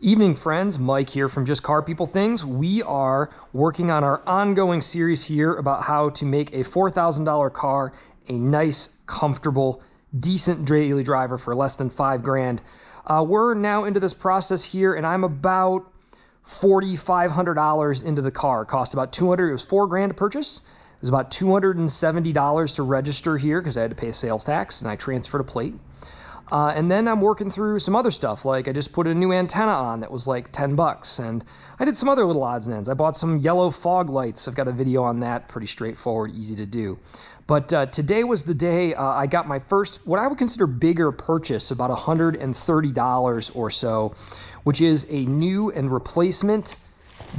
Evening, friends. Mike here from Just Car People Things. We are working on our ongoing series here about how to make a $4,000 car a nice, comfortable, decent daily driver for less than $5,000. We're now into this process here, and I'm about $4,500 into the car. It cost about $200. It was $4,000 to purchase. It was about $270 to register here because I had to pay sales tax, and I transferred a plate. And then I'm working through some other stuff, like I just put a new antenna on that was like $10, and I did some other little odds and ends. I bought some yellow fog lights. I've got a video on that, pretty straightforward, easy to do. But today was the day I got my first, what I would consider bigger purchase, about $130 or so, which is a new and replacement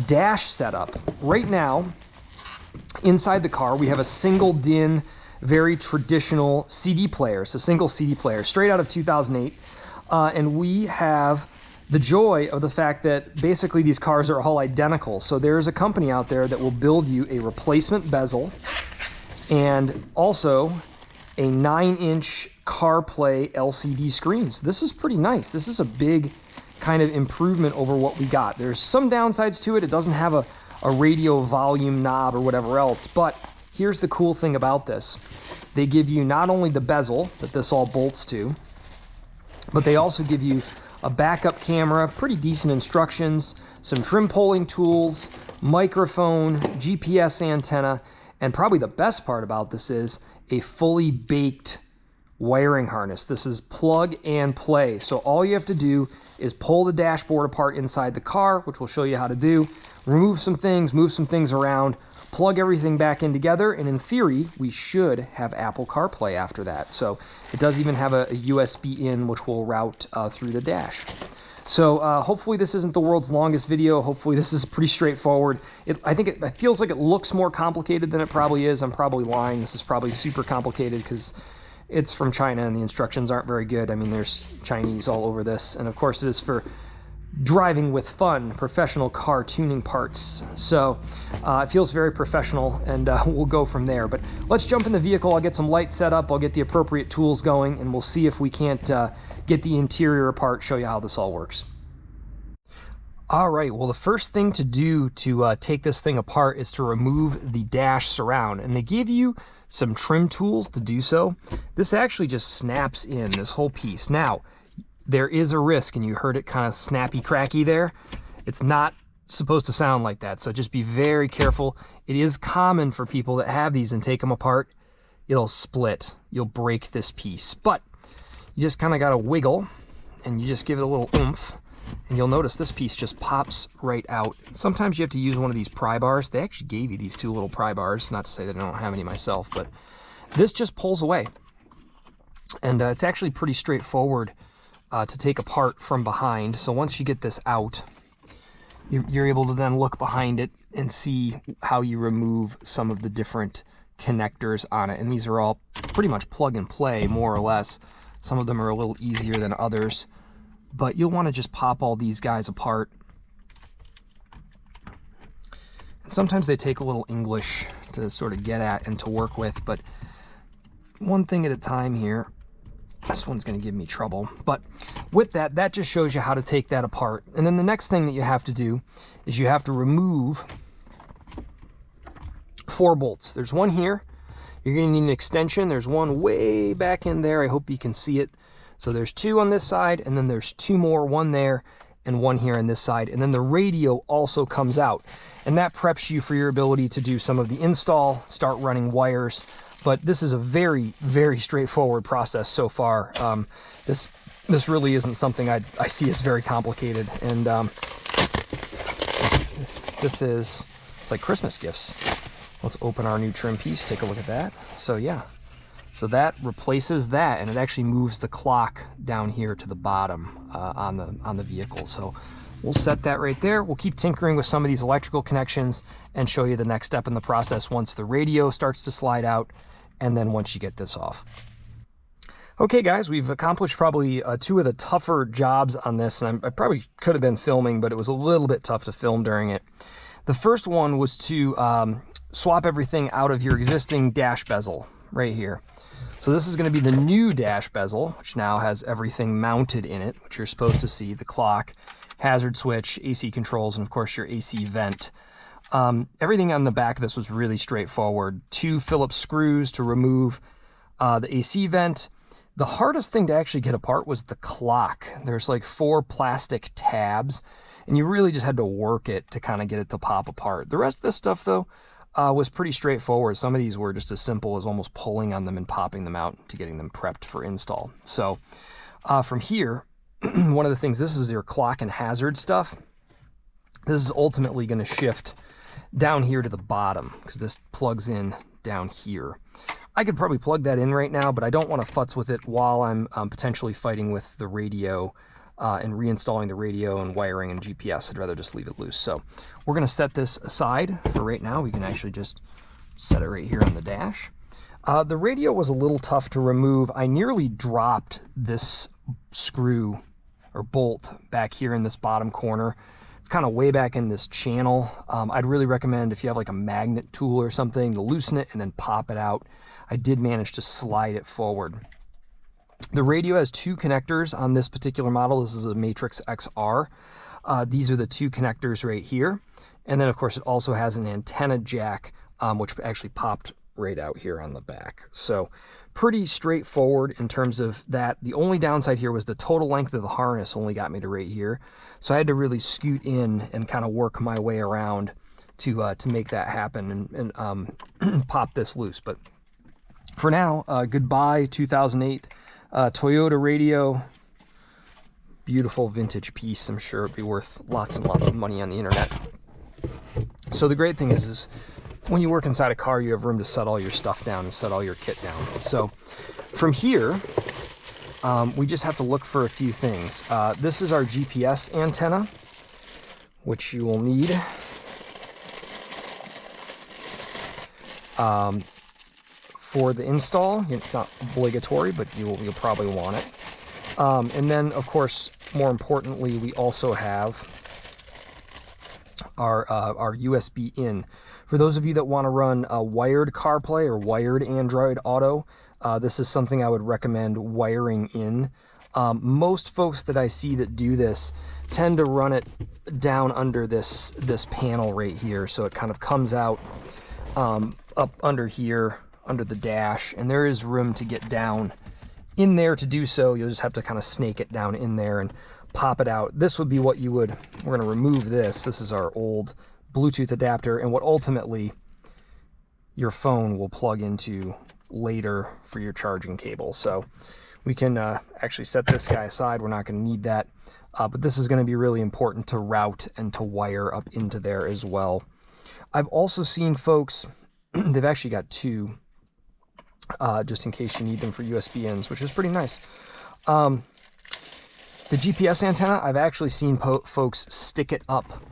dash setup. Right now, inside the car, we have a single DIN, very traditional CD player. It's a single CD player, straight out of 2008. And we have the joy of the fact that basically these cars are all identical. So there's a company out there that will build you a replacement bezel and also a 9-inch Carplay LCD screen. So this is pretty nice. This is a big kind of improvement over what we got. There's some downsides to it. It doesn't have a radio volume knob or whatever else, but here's the cool thing about this. They give you not only the bezel that this all bolts to, but they also give you a backup camera, pretty decent instructions, some trim pulling tools, microphone, GPS antenna, and probably the best part about this is a fully baked wiring harness. This is plug and play. So all you have to do is pull the dashboard apart inside the car, which we'll show you how to do, remove some things, move some things around, plug everything back in together, and in theory, we should have Apple CarPlay after that. So it does even have a USB in, which will route through the dash. So hopefully this isn't the world's longest video. Hopefully this is pretty straightforward. I think it feels like it looks more complicated than it probably is. I'm probably lying. This is probably super complicated because it's from China and the instructions aren't very good. I mean, there's Chinese all over this. And of course it is for driving with fun, professional car tuning parts. So it feels very professional, and we'll go from there. But let's jump in the vehicle. I'll get some lights set up. I'll get the appropriate tools going, and we'll see if we can't get the interior apart, show you how this all works. All right, well, the first thing to do to take this thing apart is to remove the dash surround, and they give you some trim tools to do so. This actually just snaps in, this whole piece. Now, there is a risk, and you heard it kind of snappy cracky there. It's not supposed to sound like that, so just be very careful. It is common for people that have these and take them apart. It'll split. You'll break this piece. But you just kind of got to wiggle, and you just give it a little oomph, and you'll notice this piece just pops right out. Sometimes you have to use one of these pry bars. They actually gave you these two little pry bars. Not to say that I don't have any myself, but this just pulls away. And it's actually pretty straightforward to take apart from behind. So once you get this out, you're able to then look behind it and see how you remove some of the different connectors on it. And these are all pretty much plug and play, more or less. Some of them are a little easier than others, but you'll want to just pop all these guys apart. And sometimes they take a little English to sort of get at and to work with, but one thing at a time here. This one's going to give me trouble. But with that, that just shows you how to take that apart. And then the next thing that you have to do is you have to remove 4 bolts. There's one here. You're going to need an extension. There's one way back in there. I hope you can see it. So there's 2 on this side, and then there's 2 more, one there and one here on this side. And then the radio also comes out. And that preps you for your ability to do some of the install, start running wires. But this is a very, very straightforward process so far. This really isn't something I see as very complicated. And it's like Christmas gifts. Let's open our new trim piece, take a look at that. So yeah, so that replaces that, and it actually moves the clock down here to the bottom on the vehicle. So we'll set that right there. We'll keep tinkering with some of these electrical connections and show you the next step in the process once the radio starts to slide out, and then once you get this off. Okay guys, we've accomplished probably 2 of the tougher jobs on this, and I probably could have been filming, but it was a little bit tough to film during it. The first one was to swap everything out of your existing dash bezel right here. So this is going to be the new dash bezel, which now has everything mounted in it, which you're supposed to see, the clock hazard switch, AC controls, and of course your AC vent. Everything on the back of this was really straightforward. 2 Phillips screws to remove the AC vent. The hardest thing to actually get apart was the clock. There's like 4 plastic tabs, and you really just had to work it to kind of get it to pop apart. The rest of this stuff, though, was pretty straightforward. Some of these were just as simple as almost pulling on them and popping them out to getting them prepped for install. So from here, one of the things, this is your clock and hazard stuff. This is ultimately going to shift down here to the bottom because this plugs in down here. I could probably plug that in right now, but I don't want to futz with it while I'm potentially fighting with the radio and reinstalling the radio and wiring and GPS. I'd rather just leave it loose. So we're going to set this aside for right now. We can actually just set it right here on the dash. The radio was a little tough to remove. I nearly dropped this screw or bolt back here in this bottom corner. It's kind of way back in this channel. I'd really recommend if you have like a magnet tool or something to loosen it and then pop it out. I did manage to slide it forward. The radio has 2 connectors on this particular model. This is a Matrix XR. These are the 2 connectors right here. And then of course it also has an antenna jack, which actually popped right out here on the back. So pretty straightforward in terms of that. The only downside here was the total length of the harness only got me to right here. So I had to really scoot in and kind of work my way around to make that happen and pop this loose. But for now, goodbye 2008 Toyota radio. Beautiful vintage piece. I'm sure it'd be worth lots and lots of money on the internet. So the great thing is when you work inside a car, you have room to set all your stuff down and set all your kit down. So from here, we just have to look for a few things. This is our GPS antenna, which you will need. For the install, it's not obligatory, but you'll probably want it. And then, of course, more importantly, we also have our USB in. For those of you that want to run a wired CarPlay or wired Android Auto, this is something I would recommend wiring in. Most folks that I see that do this tend to run it down under this panel right here, so it kind of comes out up under here, under the dash, and there is room to get down in there to do so. You'll just have to kind of snake it down in there and pop it out. This would be what you would, we're going to remove this. This is our old Bluetooth adapter and what ultimately your phone will plug into later for your charging cable. So we can actually set this guy aside. We're not going to need that, but this is going to be really important to route and to wire up into there as well. I've also seen folks, they've actually got 2 just in case you need them for USB ins, which is pretty nice. The GPS antenna, I've actually seen folks stick it up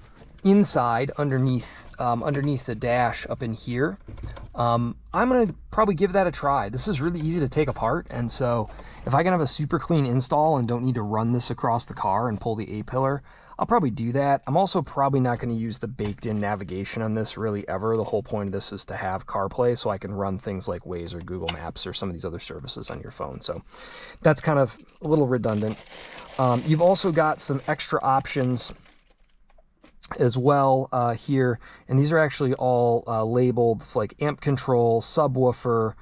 inside underneath the dash up in here. I'm going to probably give that a try. This is really easy to take apart, and so if I can have a super clean install and don't need to run this across the car and pull the A-pillar, I'll probably do that. I'm also probably not going to use the baked-in navigation on this really ever. The whole point of this is to have CarPlay so I can run things like Waze or Google Maps or some of these other services on your phone. So that's kind of a little redundant. You've also got some extra options as well here, and these are actually all labeled like amp control, subwoofer,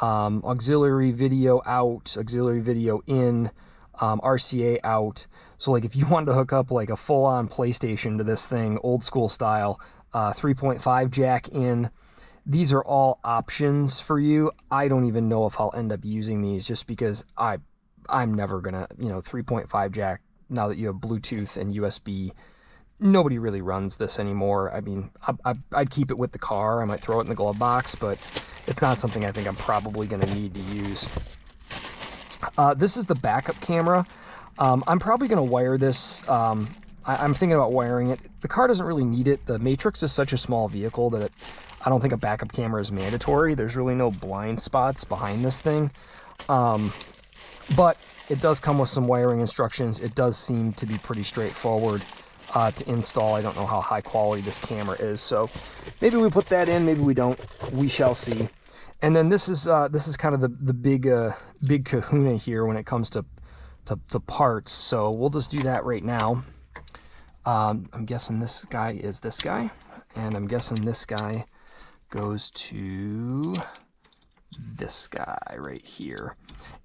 auxiliary video out, auxiliary video in, RCA out. So like if you wanted to hook up like a full-on PlayStation to this thing, old school style, 3.5 jack in, these are all options for you. I don't even know if I'll end up using these just because I'm never gonna, 3.5 jack, now that you have Bluetooth and USB, nobody really runs this anymore. I mean, I'd keep it with the car. I might throw it in the glove box, but it's not something I think I'm probably going to need to use. This is the backup camera. I'm probably going to wire this. I'm thinking about wiring it. The car doesn't really need it. The Matrix is such a small vehicle that I don't think a backup camera is mandatory. There's really no blind spots behind this thing. But it does come with some wiring instructions. It does seem to be pretty straightforward to install. I don't know how high quality this camera is, so maybe we put that in, maybe we don't. We shall see. And then this is kind of the big kahuna here when it comes to parts. So we'll just do that right now. I'm guessing this guy is this guy, and I'm guessing this guy goes to this guy right here.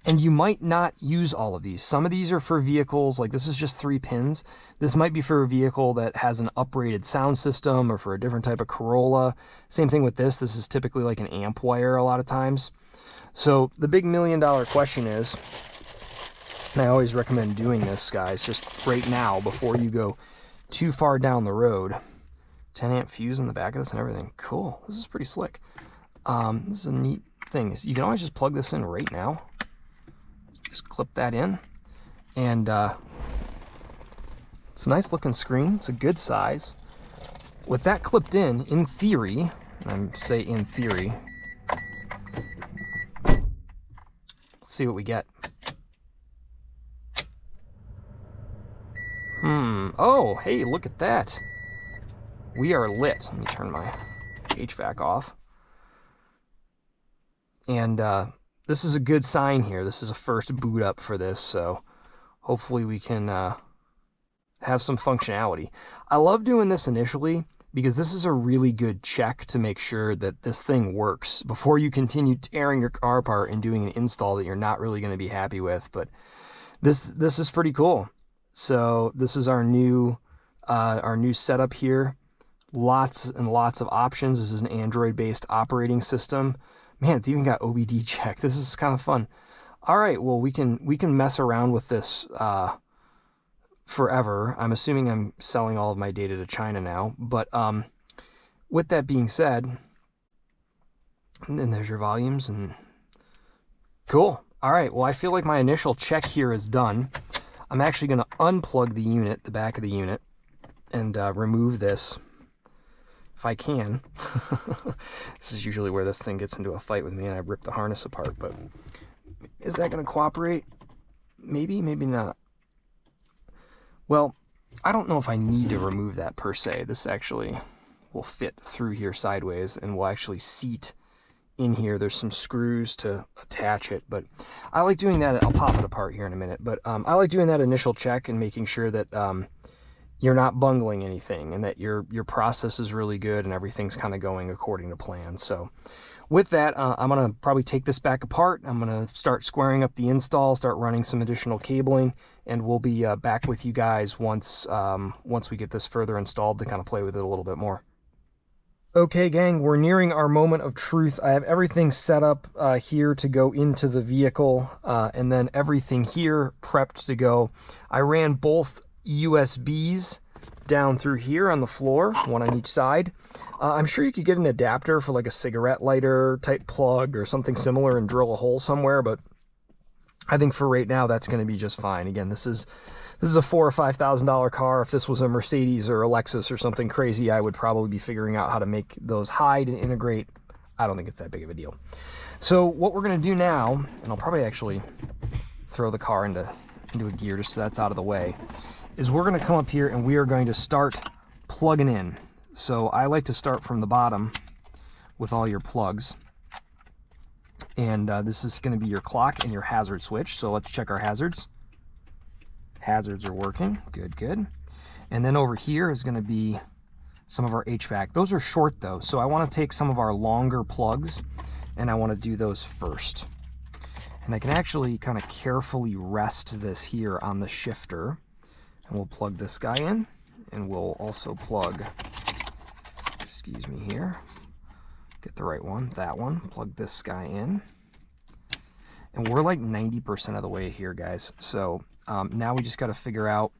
And you might not use all of these. Some of these are for vehicles, like this is just 3 pins. This might be for a vehicle that has an uprated sound system or for a different type of Corolla. Same thing with this. This is typically like an amp wire a lot of times. So the big $1 million question is, and I always recommend doing this, guys, just right now before you go too far down the road. 10 amp fuse in the back of this and everything. Cool. This is pretty slick. This is a neat thing. You can always just plug this in right now. Just clip that in, and it's a nice looking screen. It's a good size. With that clipped in theory, and I say in theory, let's see what we get. Oh, hey, look at that. We are lit. Let me turn my HVAC off. And this is a good sign here. This is a first boot up for this, so hopefully we can have some functionality. I love doing this initially because this is a really good check to make sure that this thing works before you continue tearing your car apart and doing an install that you're not really going to be happy with. But this is pretty cool. So this is our new setup here. Lots and lots of options. This is an Android-based operating system. Man, it's even got OBD check. This is kind of fun. All right, well, we can mess around with this forever. I'm assuming I'm selling all of my data to China now. But with that being said, and then there's your volumes. And cool. All right, well, I feel like my initial check here is done. I'm actually going to unplug the unit, the back of the unit, and remove this. If I can. This is usually where this thing gets into a fight with me and I rip the harness apart, but is that going to cooperate? Maybe, maybe not. Well, I don't know if I need to remove that per se. This actually will fit through here sideways and will actually seat in here. There's some screws to attach it, but I like doing that. I'll pop it apart here in a minute, but I like doing that initial check and making sure that you're not bungling anything and that your process is really good and everything's kind of going according to plan. So with that, I'm going to probably take this back apart. I'm going to start squaring up the install, start running some additional cabling, and we'll be back with you guys once we get this further installed to kind of play with it a little bit more. Okay, gang, we're nearing our moment of truth. I have everything set up here to go into the vehicle, and then everything here prepped to go. I ran both USBs down through here on the floor, one on each side. I'm sure you could get an adapter for like a cigarette lighter type plug or something similar and drill a hole somewhere, but I think for right now that's going to be just fine. Again, this is a $4,000 or $5,000 car. If this was a Mercedes or a Lexus or something crazy, I would probably be figuring out how to make those hide and integrate. I don't think it's that big of a deal. So what we're going to do now, and I'll probably actually throw the car into a gear just so that's out of the way, is we're going to come up here and we are going to start plugging in. So I like to start from the bottom with all your plugs. And this is going to be your clock and your hazard switch. So let's check our hazards. Hazards are working. Good, good. And then over here is going to be some of our HVAC. Those are short though, so I want to take some of our longer plugs and I want to do those first. And I can actually kind of carefully rest this here on the shifter. And we'll plug this guy in, and we'll also plug, excuse me here, get the right one, that one, plug this guy in. And we're like 90% of the way here, guys. So now we just got to figure out,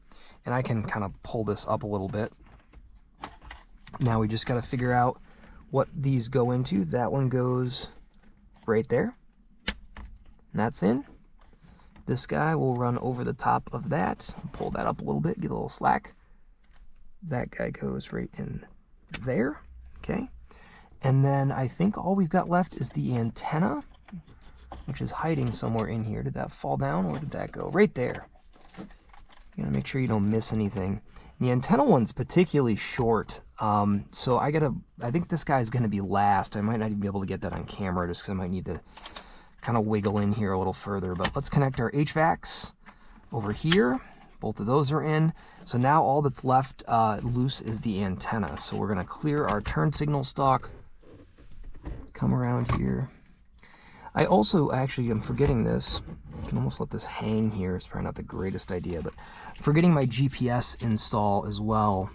and I can kind of pull this up a little bit. Now we just got to figure out what these go into. That one goes right there. And that's in. This guy will run over the top of that. Pull that up a little bit, get a little slack. That guy goes right in there. Okay. And then I think all we've got left is the antenna, which is hiding somewhere in here. Did that fall down? Where did that go? Right there. You gotta make sure you don't miss anything. The antenna one's particularly short, so I think this guy's gonna be last. I might not even be able to get that on camera just because I might need to kind of wiggle in here a little further. But let's connect our HVACs over here. Both of those are in. So now all that's left loose is the antenna. So we're going to clear our turn signal stalk, come around here. I also, actually, I'm forgetting this. I can almost let this hang here. It's probably not the greatest idea, but I'm forgetting my GPS install as well.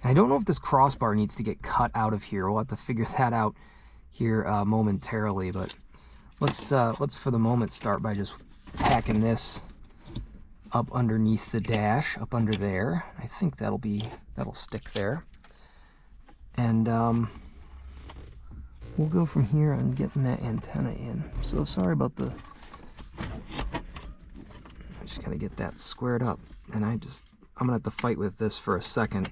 And I don't know if this crossbar needs to get cut out of here. We'll have to figure that out here momentarily, but let's for the moment start by just tacking this up underneath the dash, up under there. I think that'll stick there. And we'll go from here on getting that antenna in. So sorry about the... I just gotta get that squared up. And I'm gonna have to fight with this for a second.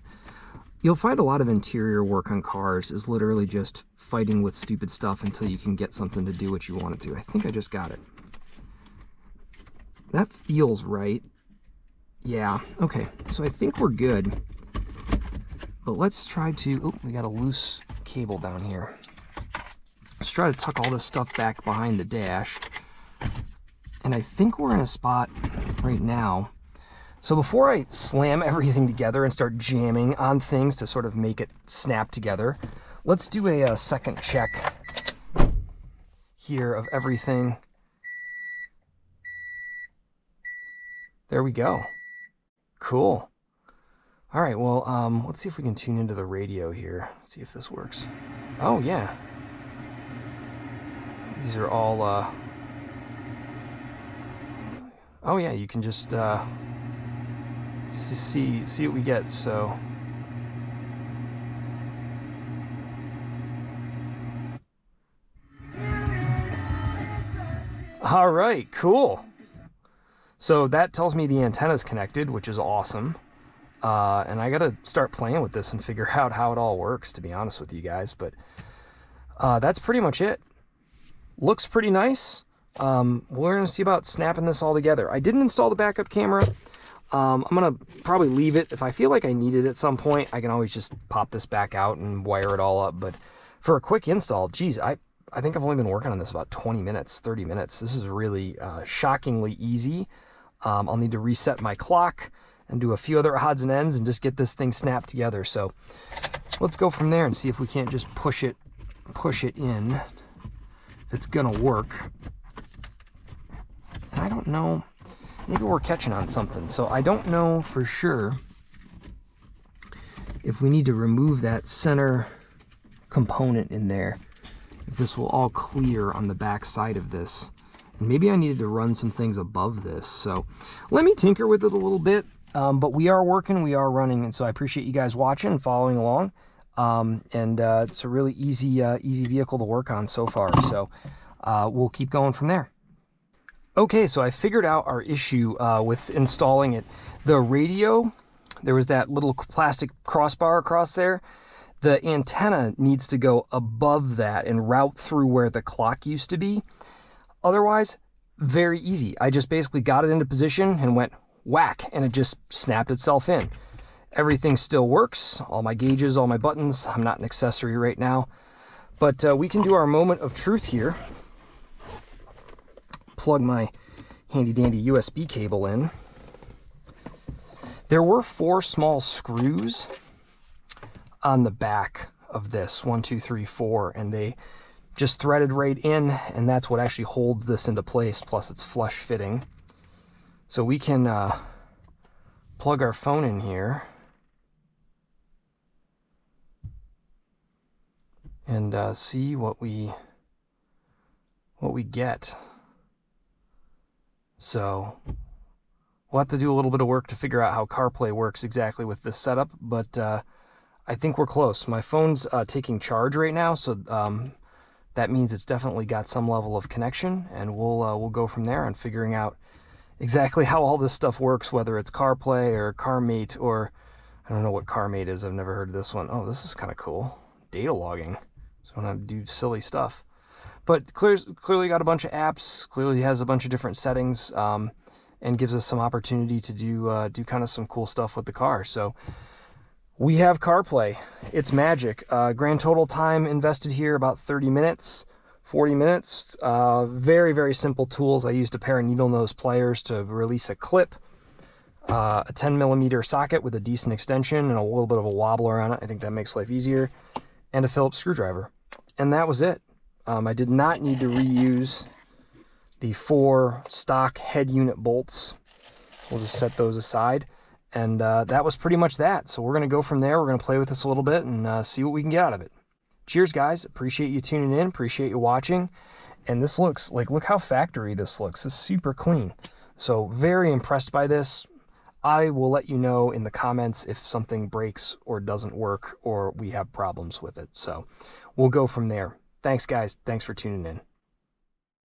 You'll find a lot of interior work on cars is literally just fighting with stupid stuff until you can get something to do what you want it to. I think I just got it. That feels right. Yeah, okay. So I think we're good. But let's try to... Oh, we got a loose cable down here. Let's try to tuck all this stuff back behind the dash. And I think we're in a spot right now. So before I slam everything together and start jamming on things to sort of make it snap together, let's do a second check here of everything. There we go. Cool. All right, well, let's see if we can tune into the radio here. See if this works. Oh, yeah. These are all, oh, yeah, you can just, see what we get, so... All right, cool. So that tells me the antenna's connected, which is awesome. And I gotta start playing with this and figure out how it all works, to be honest with you guys. But that's pretty much it. Looks pretty nice. We're gonna see about snapping this all together. I didn't install the backup camera. I'm gonna probably leave it. If I feel like I need it at some point, I can always just pop this back out and wire it all up. But for a quick install, geez, I think I've only been working on this about 20 minutes, 30 minutes. This is really shockingly easy. I'll need to reset my clock and do a few other odds and ends and just get this thing snapped together. So let's go from there and see if we can't just push it in, if it's gonna work. And I don't know, maybe we're catching on something. So I don't know for sure if we need to remove that center component in there, if this will all clear on the back side of this. And maybe I needed to run some things above this. So let me tinker with it a little bit. But we are working, we are running, and so I appreciate you guys watching and following along. It's a really easy vehicle to work on so far. So we'll keep going from there. Okay, so I figured out our issue with installing it. The radio, there was that little plastic crossbar across there. The antenna needs to go above that and route through where the clock used to be. Otherwise, very easy. I just basically got it into position and went whack, and it just snapped itself in. Everything still works. All my gauges, all my buttons. I'm not an accessory right now. But we can do our moment of truth here. Plug my handy dandy USB cable in. There were 4 small screws on the back of this, 1, 2, 3, 4, and they just threaded right in, and that's what actually holds this into place, plus it's flush fitting. So we can plug our phone in here and see what we get. So we'll have to do a little bit of work to figure out how CarPlay works exactly with this setup, but I think we're close. My phone's taking charge right now, so that means it's definitely got some level of connection, and we'll go from there on figuring out exactly how all this stuff works, whether it's CarPlay or CarMate, or I don't know what CarMate is. I've never heard of this one. Oh, this is kind of cool. Data logging. So when I do silly stuff. But clearly got a bunch of apps, clearly has a bunch of different settings, and gives us some opportunity to do kind of some cool stuff with the car. So we have CarPlay. It's magic. Grand total time invested here about 30 minutes, 40 minutes. Very, very simple tools. I used a pair of needle nose pliers to release a clip. a 10mm socket with a decent extension and a little bit of a wobbler on it. I think that makes life easier. And a Phillips screwdriver. And that was it. I did not need to reuse the 4 stock head unit bolts. We'll just set those aside. And that was pretty much that. So we're going to go from there. We're going to play with this a little bit and see what we can get out of it. Cheers, guys. Appreciate you tuning in. Appreciate you watching. And this looks like, look how factory this looks. It's super clean. So very impressed by this. I will let you know in the comments if something breaks or doesn't work or we have problems with it. So we'll go from there. Thanks, guys. Thanks for tuning in.